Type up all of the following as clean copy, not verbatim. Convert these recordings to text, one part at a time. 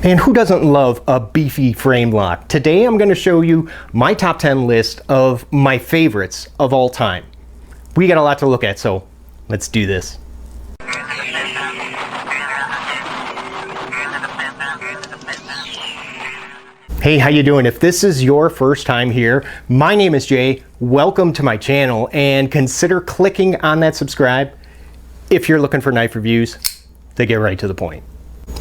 And who doesn't love a beefy frame lock? Today I'm going to show you my top 10 list of my favorites of all time. We got a lot to look at, so let's do this. Hey, how you doing? If this is your first time here, my name is Jay. Welcome to my channel, and consider clicking on that subscribe if you're looking for knife reviews that get right to the point.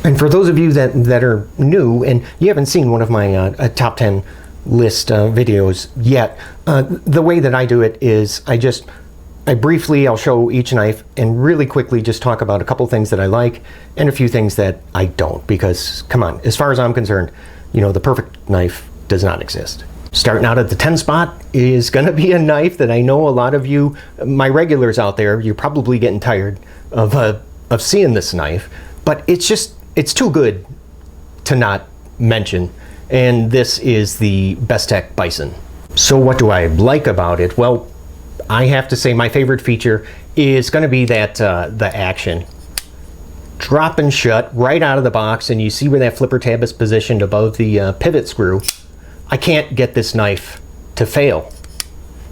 And for those of you that are new and you haven't seen one of my top 10 list videos yet, the way that I do it is I'll show each knife and really quickly just talk about a couple things that I like and a few things that I don't, because come on, as far as I'm concerned, you know, the perfect knife does not exist. Starting out at the 10 spot is gonna be a knife that I know a lot of you, my regulars out there, you're probably getting tired of seeing this knife, but it's too good to not mention, and this is the Bestech Bison. So what do I like about it? Well, I have to say my favorite feature is going to be that the action. Drop and shut right out of the box, and you see where that flipper tab is positioned above the pivot screw. I can't get this knife to fail.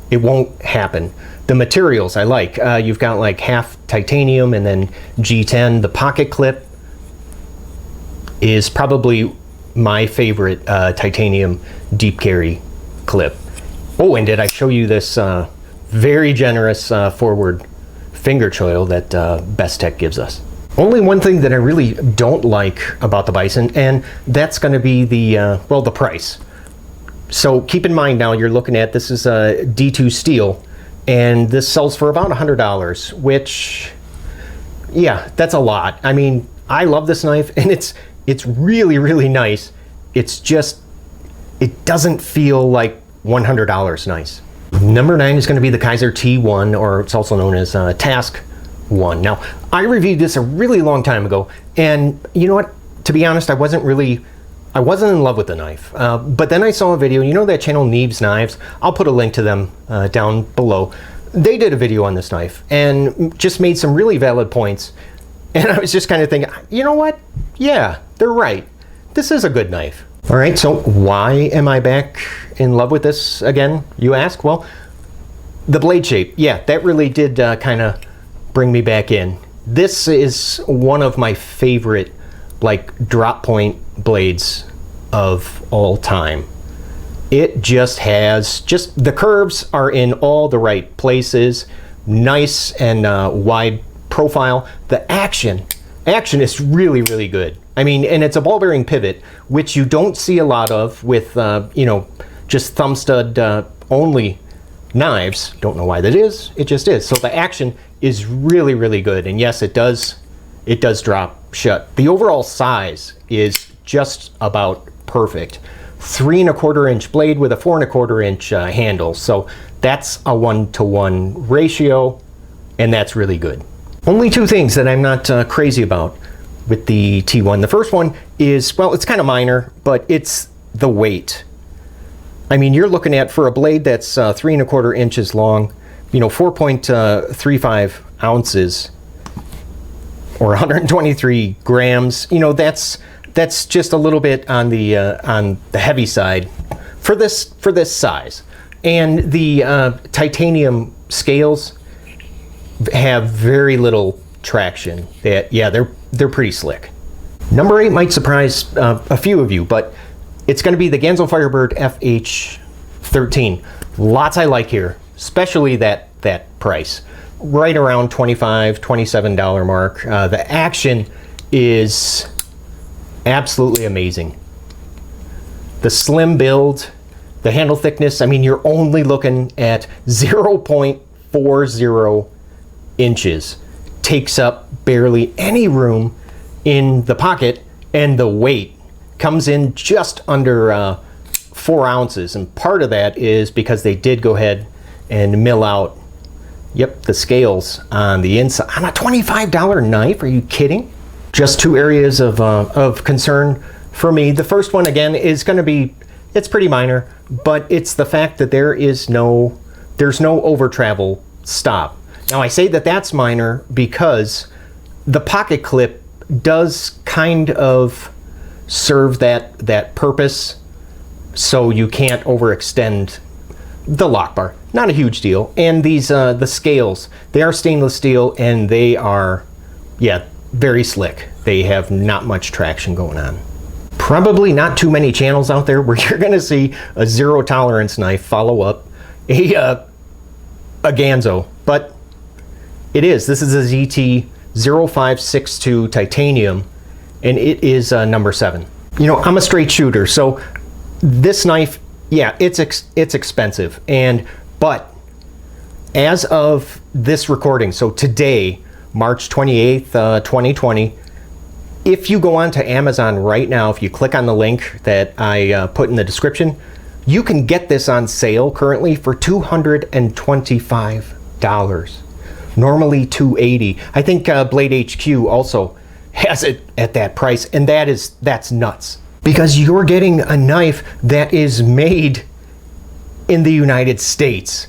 It won't happen. The materials I like. You've got like half titanium and then G10. The pocket clip is probably my favorite titanium deep carry clip. Oh, and did I show you this very generous forward finger choil that Bestech gives us? Only one thing that I really don't like about the Bison, and that's going to be the price. So keep in mind now, you're looking at, this is a D2 steel, and this sells for about $100, which, yeah, that's a lot. I mean, I love this knife, and it's really, really nice. It's just, it doesn't feel like $100 nice. Number 9 is going to be the Kizer T1, or it's also known as Task 1. Now, I reviewed this a really long time ago, and you know what? To be honest, I wasn't in love with the knife. But then I saw a video, you know that channel Neve's Knives? I'll put a link to them down below. They did a video on this knife and just made some really valid points. And I was just kind of thinking, you know what? Yeah, they're right. This is a good knife. All right, so why am I back in love with this again, you ask? Well, the blade shape, yeah, that really did kind of bring me back in. This is one of my favorite, like, drop point blades of all time. It just has, the curves are in all the right places, nice and wide profile. The action is really, really good. I mean, and it's a ball bearing pivot, which you don't see a lot of with, you know, just thumb stud only knives. Don't know why that is, it just is. So the action is really, really good. And yes, it does drop shut. The overall size is just about perfect. 3 1/4 inch blade with a 4 1/4 inch handle. So that's a 1-to-1 ratio, and that's really good. Only two things that I'm not crazy about with the T1. The first one is, well, it's kind of minor, but it's the weight. I mean, you're looking at, for a blade that's 3 1/4 inches long, you know, 4.35 ounces or 123 grams. You know, that's just a little bit on the heavy side for this size. And the titanium scales have very little traction. Yeah, they're pretty slick. Number 8 might surprise a few of you, but it's going to be the Ganzo Firebird FH13. Lots I like here, especially that price, right around $25, $27 mark. The action is absolutely amazing. The slim build, the handle thickness, I mean, you're only looking at 0.40 inches. Takes up barely any room in the pocket, and the weight comes in just under 4 ounces. And part of that is because they did go ahead and mill out, yep, the scales on the inside. On a $25 knife, are you kidding? Just two areas of concern for me. The first one, again, is going to be, it's pretty minor, but it's the fact that there's no over travel stop. Now I say that that's minor because the pocket clip does kind of serve that purpose, so you can't overextend the lock bar. Not a huge deal. And these the scales, they are stainless steel, and they are, yeah, very slick. They have not much traction going on. Probably not too many channels out there where you're gonna see a zero tolerance knife follow up a Ganzo, but it is. This is a ZT-0562 titanium, and it is number 7. You know, I'm a straight shooter, so this knife, yeah, it's expensive, but as of this recording, so today, March 28th, 2020, if you go on to Amazon right now, if you click on the link that I put in the description, you can get this on sale currently for $225. Normally $280. I think Blade HQ also has it at that price, and that's nuts. Because you're getting a knife that is made in the United States.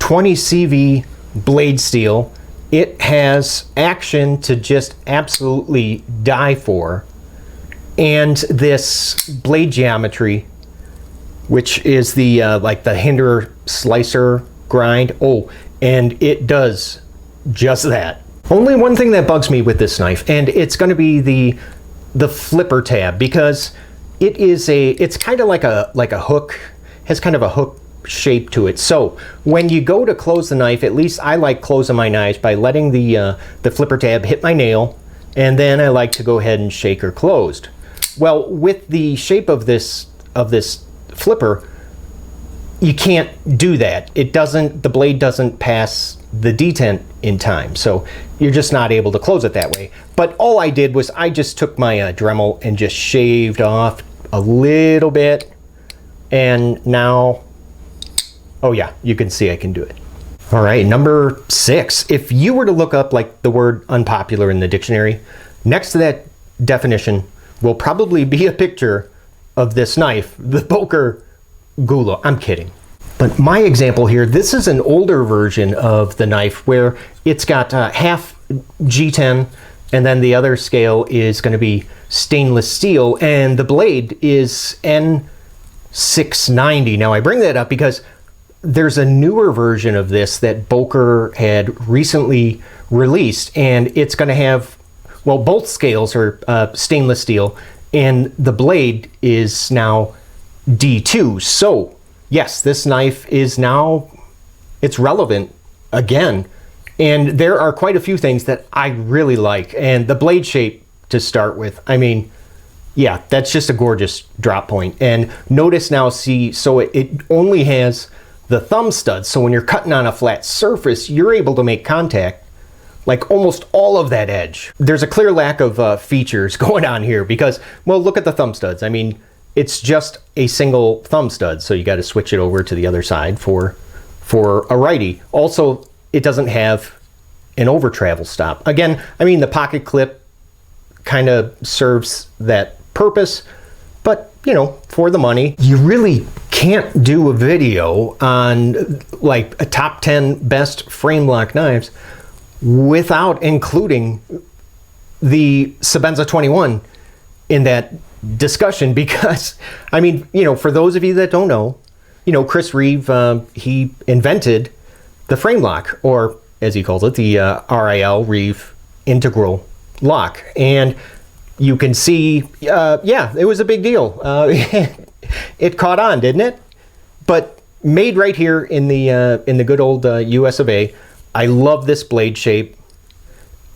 20 CV blade steel. It has action to just absolutely die for. And this blade geometry, which is the like the hinder slicer grind. Oh, and it does just that. Only one thing that bugs me with this knife, and it's going to be the flipper tab, because it's kind of like a hook, has kind of a hook shape to it. So when you go to close the knife, at least I like closing my knives by letting the flipper tab hit my nail, and then I like to go ahead and shake her closed. Well, with the shape of this flipper, you can't do that. The blade doesn't pass the detent in time, so you're just not able to close it that way. But all I did was I just took my Dremel and just shaved off a little bit, and now, oh yeah, you can see I can do it. All right, number 6. If you were to look up like the word unpopular in the dictionary, next to that definition will probably be a picture of this knife, the Boker Gulo. I'm kidding. But my example here, this is an older version of the knife where it's got half G10, and then the other scale is going to be stainless steel, and the blade is N690. Now I bring that up because there's a newer version of this that Boker had recently released, and it's going to have, well, both scales are stainless steel, and the blade is now D2. So yes, this knife is now, it's relevant again, and there are quite a few things that I really like. And the blade shape to start with, I mean, yeah, that's just a gorgeous drop point. And notice now, see, so it only has the thumb studs, so when you're cutting on a flat surface, you're able to make contact like almost all of that edge. There's a clear lack of features going on here because, well, look at the thumb studs. I mean, it's just a single thumb stud, so you got to switch it over to the other side for a righty. Also, it doesn't have an over travel stop. Again, I mean, the pocket clip kind of serves that purpose, but you know, for the money, you really can't do a video on like a top 10 best frame lock knives without including the Sebenza 21 in that discussion, because I mean, you know, for those of you that don't know, you know, Chris Reeve, he invented the frame lock, or as he calls it, the RIL, Reeve Integral Lock. And you can see, yeah, it was a big deal. It caught on, didn't it? But made right here in the good old US of A. I love this blade shape,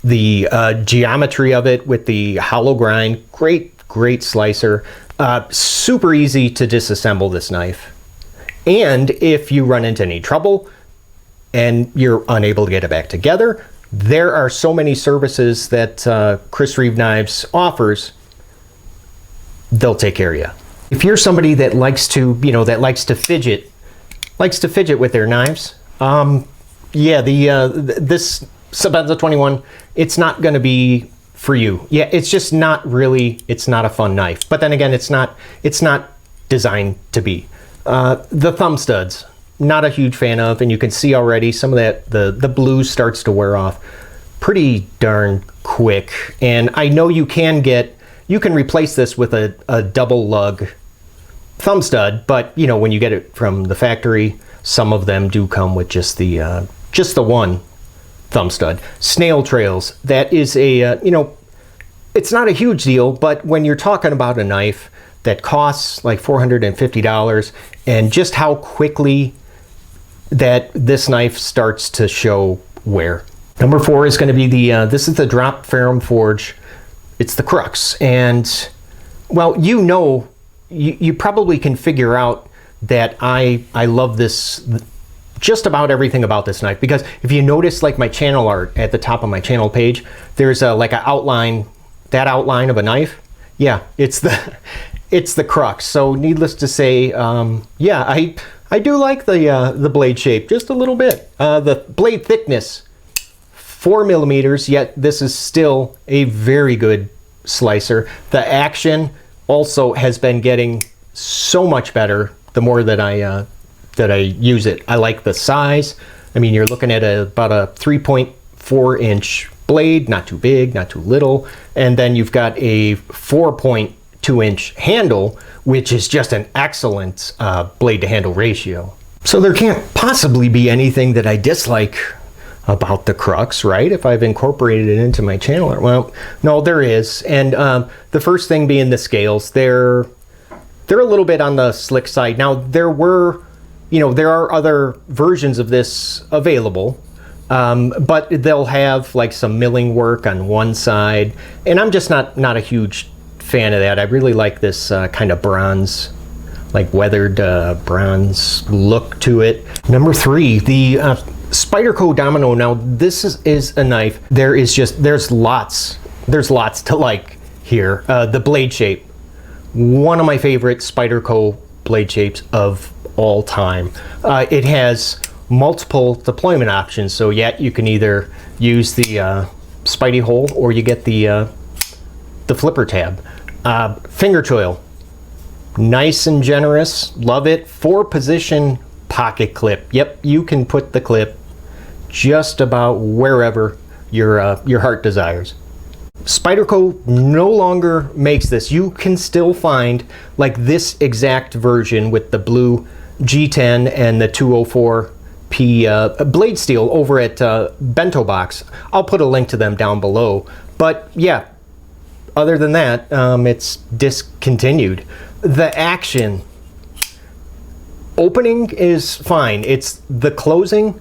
the geometry of it with the hollow grind. Great slicer. Super easy to disassemble this knife. And if you run into any trouble and you're unable to get it back together, there are so many services that Chris Reeve Knives offers. They'll take care of you. If you're somebody that likes to, you know, that likes to fidget with their knives, yeah, this Sebenza 21, it's not going to be for you. Yeah, it's just not really, it's not a fun knife. But then again, it's not designed to be. The thumb studs, not a huge fan of, and you can see already some of that, the blue starts to wear off pretty darn quick. And I know you can get you can replace this with a double lug thumb stud, but you know, when you get it from the factory, some of them do come with just the one thumb stud. Snail trails, that is a, you know, it's not a huge deal, but when you're talking about a knife that costs like $450 and just how quickly that this knife starts to show wear. Number 4 is going to be the, this is the drop Ferrum forge. It's the Crux. And well, you know, you probably can figure out that I love this, just about everything about this knife, because if you notice like my channel art at the top of my channel page, there's like an outline, that outline of a knife. Yeah, it's the Crux. So needless to say, yeah, I do like the blade shape just a little bit. The blade thickness, 4 millimeters, yet this is still a very good slicer. The action also has been getting so much better the more that I use it. I like the size. I mean, you're looking at about a 3.4 inch blade, not too big, not too little. And then you've got a 4.2 inch handle, which is just an excellent blade to handle ratio. So there can't possibly be anything that I dislike about the Crux, right? If I've incorporated it into my channel. Well, no, there is. And the first thing being the scales, they're a little bit on the slick side. Now there are other versions of this available, but they'll have like some milling work on one side, and I'm just not a huge fan of that. I really like this kind of bronze, like weathered bronze look to it. Number 3, the Spyderco Domino. Now this is a knife. There's lots to like here. The blade shape, one of my favorite Spyderco blade shapes of all time. It has multiple deployment options, so yeah, you can either use the Spidey hole or you get the flipper tab. Finger choil, nice and generous, love it. 4-position pocket clip. Yep, you can put the clip just about wherever your heart desires. Spyderco no longer makes this. You can still find like this exact version with the blue G10 and the 204P blade steel over at Bento Box. I'll put a link to them down below. But yeah, other than that, it's discontinued. The action, opening is fine. It's the closing.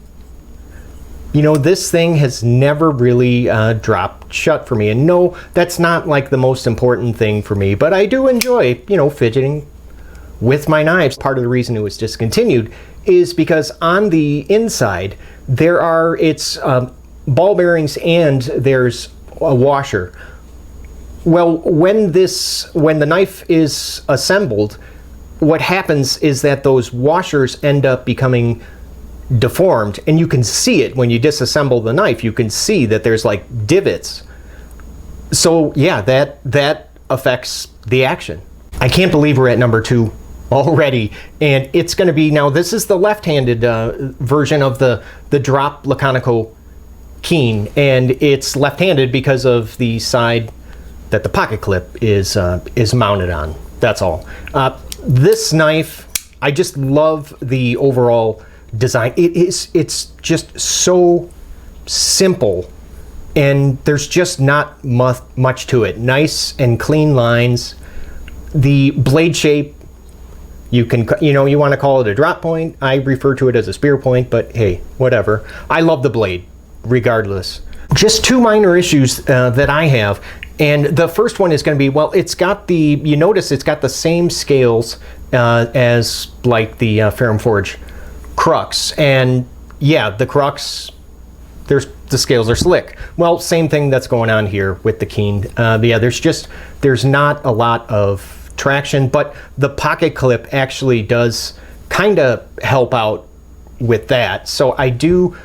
You know, this thing has never really dropped shut for me. And no, that's not like the most important thing for me, but I do enjoy, you know, fidgeting with my knives. Part of the reason it was discontinued is because on the inside, there are ball bearings and there's a washer. Well, when the knife is assembled, what happens is that those washers end up becoming deformed, and you can see it when you disassemble the knife. You can see that there's like divots. So yeah, that affects the action. I can't believe we're at number 2 already, and it's going to be, now this is the left-handed version of the drop Laconico Keen, and it's left-handed because of the side that the pocket clip is mounted on. That's all. This knife, I just love the overall design. It's just so simple, and there's just not much to it. Nice and clean lines. The blade shape, you want to call it a drop point. I refer to it as a spear point, but hey, whatever. I love the blade regardless. Just 2 minor issues that I have, and the first one is going to be, well, it's got you notice it's got the same scales as like the Ferrum Forge Crux, and yeah, the Crux, the scales are slick. Well, same thing that's going on here with the Keen. Yeah, there's not a lot of traction, but the pocket clip actually does kind of help out with that. So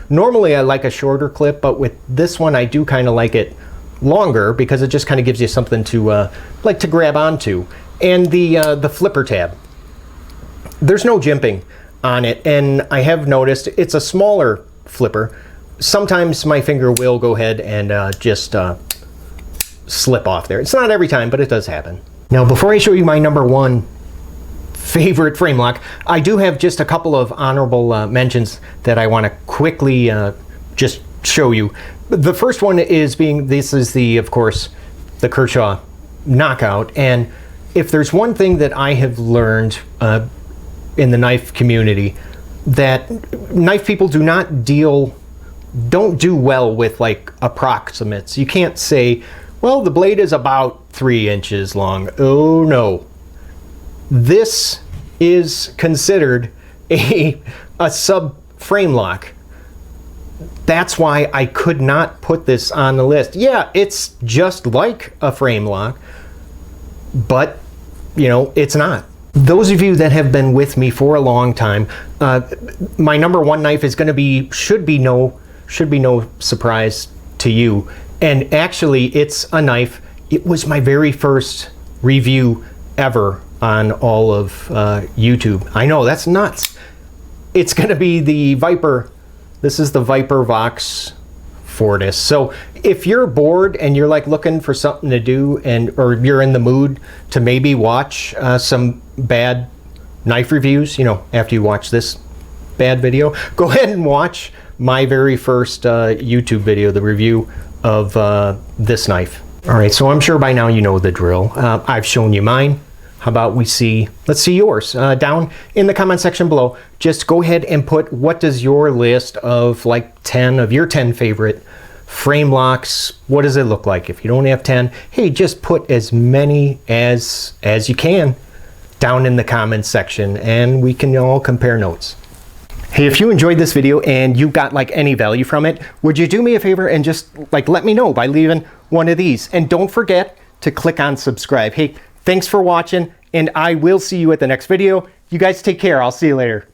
normally I like a shorter clip, but with this one I do kind of like it longer because it just kind of gives you something to like to grab onto. And the flipper tab, there's no jimping on it, and I have noticed it's a smaller flipper. Sometimes my finger will go ahead and just slip off there. It's not every time, but it does happen. Now, before I show you my number one favorite frame lock, I do have just a couple of honorable mentions that I want to quickly just show you. The first one is this is of course, the Kershaw Knockout. And if there's one thing that I have learned in the knife community, that knife people don't do well with like approximates. You can't say, well, the blade is about 3 inches long. Oh no. This is considered a sub frame lock. That's why I could not put this on the list. Yeah, it's just like a frame lock, but you know, it's not. Those of you that have been with me for a long time, my number one knife is going to be, should be no surprise to you. And actually, it's a knife. It was my very first review ever on all of YouTube. I know, that's nuts. It's going to be the Viper. This is the Viper Vox Fortis. So if you're bored and you're like looking for something to do, or you're in the mood to maybe watch some bad knife reviews, you know, after you watch this bad video, go ahead and watch my very first YouTube video, the review of this knife. All right, so I'm sure by now you know the drill. I've shown you mine. How about let's see yours down in the comment section below. Just go ahead and put, what does your list of like 10 of your 10 favorite frame locks, what does it look like? If you don't have 10, hey, just put as many as you can down in the comments section, and we can all compare notes. Hey, if you enjoyed this video and you got like any value from it, would you do me a favor and just like let me know by leaving one of these? And don't forget to click on subscribe. Hey, thanks for watching, and I will see you at the next video. You guys take care. I'll see you later.